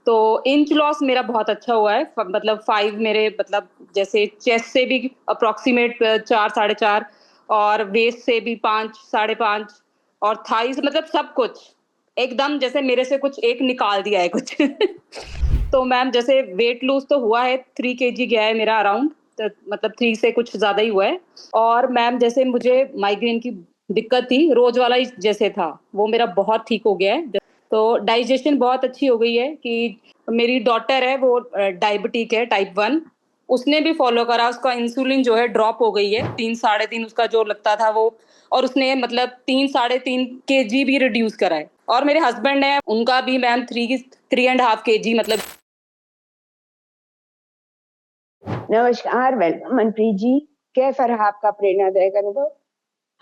तो inch loss मेरा बहुत अच्छा हुआ है। मतलब 5 मेरे मतलब जैसे चेस्ट से भी अप्रॉक्सीमेट 4 साढ़े 4 और वेस्ट से भी 5 साढ़े 5 और थाइस मतलब सब कुछ एकदम जैसे मेरे से कुछ एक निकाल दिया है कुछ। तो मैम जैसे वेट लूज तो हुआ है, 3 केजी गया है मेरा अराउंड, तो मतलब 3 से कुछ ज़्यादा ही हुआ है। और मैम जैसे मुझे माइग्रेन की दिक्कत थी, रोज़ वाला ही जैसे था, वो मेरा बहुत ठीक हो गया है। तो डाइजेशन बहुत अच्छी हो गई है कि मेरी डॉटर है वो डायबिटिक है टाइप 1, उसने भी फॉलो करा, उसका इंसुलिन जो है ड्रॉप हो गई है, 3 साढ़े 3 उसका जो लगता था वो, और उसने मतलब 3 साढ़े 3 केजी भी रिड्यूस करा है। और मेरे हस्बैंड है, उनका भी मैम 3 एंड हाफ केजी मतलब। नमस्कार, वेलकम मनप्रीत जी। कैसा रहा आपका प्रेरणादायक अनुभव?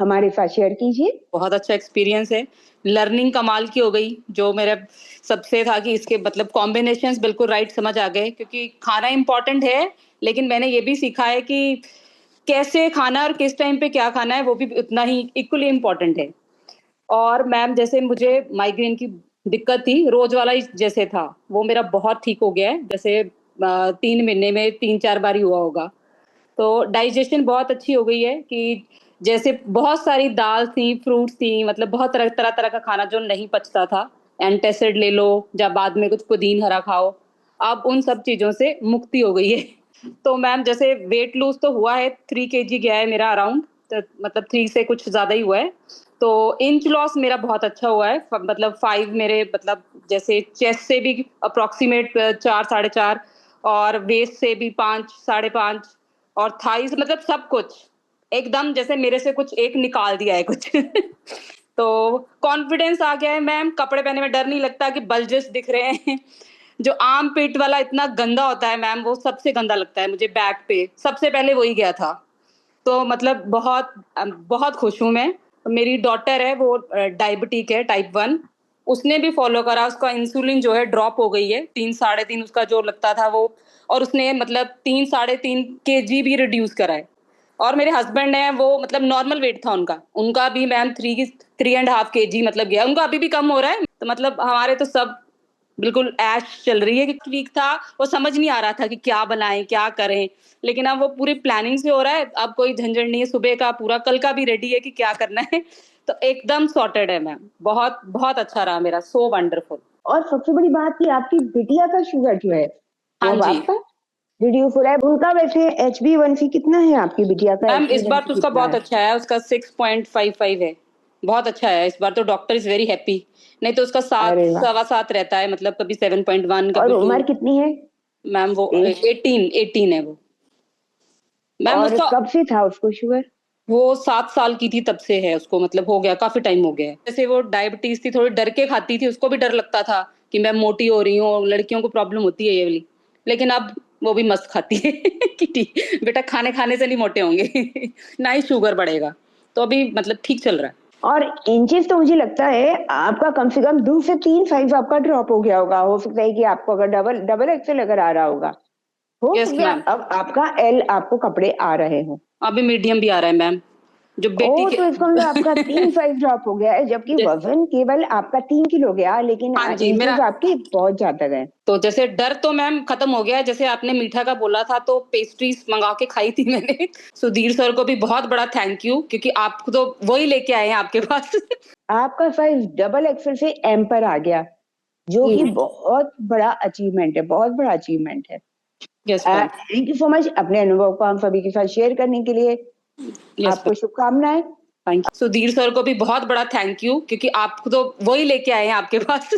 हमारे साथ शेयर कीजिए। बहुत अच्छा एक्सपीरियंस है, लर्निंग कमाल की हो गई। जो मेरा सबसे था कि इसके मतलब कॉम्बिनेशंस बिल्कुल राइट समझ आ गए, क्योंकि खाना इम्पोर्टेंट है, लेकिन मैंने ये भी सीखा है कि कैसे खाना और किस टाइम पे क्या खाना है वो भी उतना ही इक्वली इम्पोर्टेंट है। और मैम जैसे मुझे माइग्रेन की दिक्कत थी, रोज वाला ही जैसे था, वो मेरा बहुत ठीक हो गया है। जैसे 3 महीने में 3-4 बार ही हुआ होगा। तो डाइजेशन बहुत अच्छी हो गई है कि जैसे बहुत सारी दाल थी, फ्रूट्स थी, मतलब बहुत तरह-तरह का खाना जो नहीं पचता था, एंटासिड ले लो या बाद में कुछ पुदीन हरा खाओ, अब उन सब चीज़ों से मुक्ति हो गई है। तो मैम जैसे वेट लूज़ तो हुआ है, 3 केजी गया है मेरा अराउंड, त मतलब 3 से कुछ ज़्यादा ही हुआ है। तो इंच लॉस मेरा बहुत अच्छा हुआ है, मतलब 5 मेरे मतलब जैसे चेस्ट से भी अप्रॉक्सीमेट 4 साढ़े 4 और वेस्ट से भी 5 साढ़े 5 और थाइस मतलब सब कुछ एकदम जैसे मेरे से कुछ एक निकाल दिया है कुछ। तो कॉन्फिडेंस आ गया है मैम, कपड़े पहनने में डर नहीं लगता कि बल्जेस दिख रहे हैं। जो आर्म पिट वाला इतना गंदा होता है मैम, वो सबसे गंदा लगता है मुझे, बैक पे सबसे पहले वही गया था। तो मतलब बहुत खुश हूँ मैं। मेरी डॉटर है वो डायबिटिक है टाइप 1, उसने भी फॉलो करा, उसका इंसुलिन जो है ड्रॉप हो गई है, 3 साढ़े 3 उसका जो लगता था वो, और उसने मतलब 3 साढ़े 3 केजी भी रिड्यूस करा है। और मेरे हस्बैंड हैं वो मतलब नॉर्मल वेट था उनका, उनका भी मैम 3 एंड हाफ केजी मतलब गया, उनका अभी भी कम हो रहा है। तो मतलब हमारे तो सब बिल्कुल ऐश चल रही है। कि वीक था, वो समझ नहीं आ रहा था कि क्या बनाएं क्या करें, लेकिन अब वो पूरी प्लानिंग से हो रहा है, अब कोई झंझट नहीं है, सुबह का पूरा कल का भी रेडी है कि क्या करना है। तो एकदम सॉर्टेड है मैम, बहुत बहुत अच्छा रहा मेरा, सो वंडरफुल। और सबसे बड़ी बात कि आपकी बिटिया का शुगर जो है वो हाँ अब जी आपका रिड्यूस हो रहा है। उनका वैसे HbA1c कितना है? आपकी बिटिया का मैम, इस बार HbA1c तो उसका कितना बहुत है? अच्छा है, उसका 6.55 है, बहुत अच्छा है इस बार तो, डॉक्टर इज वेरी हैप्पी। नहीं तो उसका 7 अरे वाह! सवा 7 रहता है, मतलब कभी 7.1 और कभी 2। उम्र कितनी है? मैम वो एज? 18 है वो। मैम और उसका कब से था उसको शुगर? वो 7 साल की थी तब से है उसको, मतलब हो गया काफी टाइम हो गया है। जैसे वो डायबिटीज थी, थोड़ी डर के खाती थी, उसको भी डर लगता था कि मैं मोटी हो रही हूँ, लड़कियों को प्रॉब्लम होती है ये वाली, लेकिन अब वो भी मस्त खाती है। कि ठीक बेटा, खाने खाने से नहीं मोटे होंगे। ना ही शुगर बढ़ेगा, तो अभी मतलब ठीक चल रहा है। और इंचेस तो मुझे लगता है आपका कम से कम 2 से 3 साइज आपका ड्रॉप हो गया होगा। हो सकता है कि आपको अगर डबल डबल एक्सेल अगर आ रहा होगा, हो यस सकता है मैम, अब आपका एल आपको कपड़े आ रहे हो। अभी मीडियम भी आ रहा है मैम, जो बेटी ओ, के। तो इसका मतलब आपका 3 साइज ड्रॉप हो गया है, जबकि जैस- वजन केवल आपका 3 किलो गया, लेकिन हाँ जी मेरा, इंचेस आपके बहुत ज्यादा गए। तो जैसे डर तो मैम खत्म हो गया है। जैसे आपने मीठा का बोला था, तो पेस्ट्रीज मंगा के खाई थी मैंने। सुधीर सर को भी बहुत बड़ा थैंक यू, क्योंकि आपको तो वही लेके आए हैं आपके पास। आपका साइज डबल एक्सेल से एम पर आ गया, जो कि जी बहुत बड़ा अचीवमेंट है, बहुत बड़ा अचीवमेंट है। Yes ma'am, thank you so much अपने अनुभव को हम सभी के साथ शेयर करने के लिए। यस आपको शुभकामनाएं। Ma'am, thank you. Sudhir sir को भी बहुत बड़ा थैंक यू, क्योंकि आपको तो वही लेके आए हैं आपके पास।